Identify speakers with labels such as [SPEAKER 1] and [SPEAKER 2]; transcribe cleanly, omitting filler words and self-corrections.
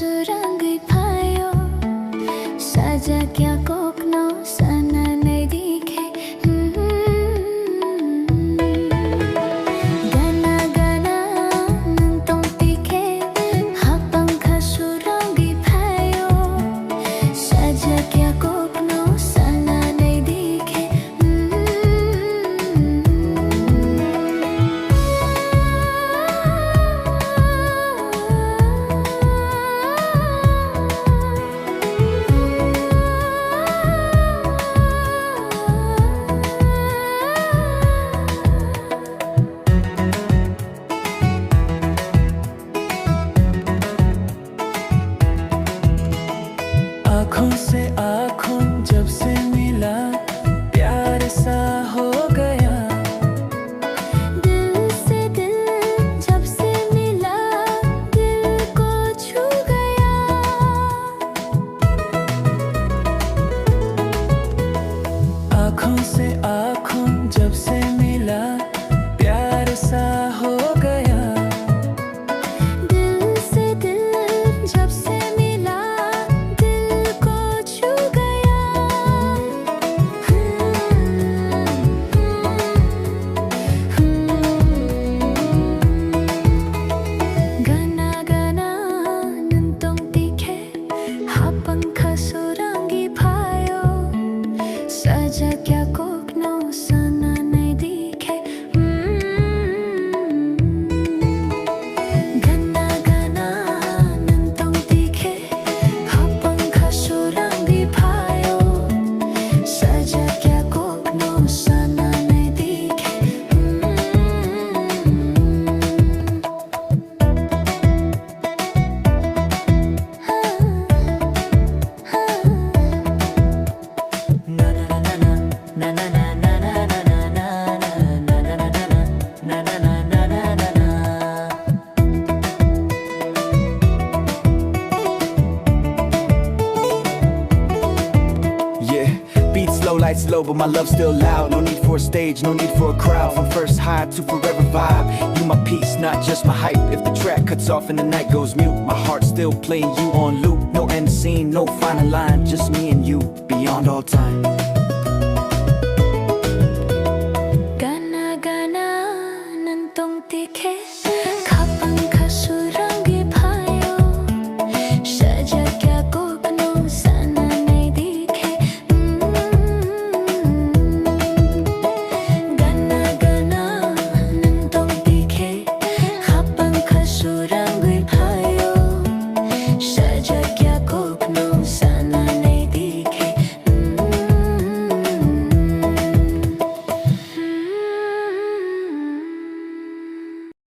[SPEAKER 1] surangai phayo saja kya kokno sana nai dikhe gana gana nantong tikhe hapangkha surangai phayo saja kya kokno sana nai dikhe
[SPEAKER 2] आँखों से आँखों जब से मिला प्यार सा हो गया
[SPEAKER 1] दिल से दिल जब से मिला दिल को छू गया
[SPEAKER 2] आँखों से आँखों जब से मिला प्यार सा हो गया
[SPEAKER 1] दिल से दिल जब से मिला दिल को छू गया gana gana nantong tikhe hapangkha surangi phayo saja kya kokno sana nai dikhe gana gana nantong tikhe hapangkha surangi phayo saja kya kokno sana nai dikhe
[SPEAKER 2] na na na na na na na na na na na na na na na na na.
[SPEAKER 3] Yeah, beat slow, light slow, but my love still loud. No need for a stage, no need for a crowd. From first high to forever vibe. You my peace, not just my hype. If the track cuts off and the night goes mute, my heart still playing you on loop. No end scene, no final line, just me and you beyond all time.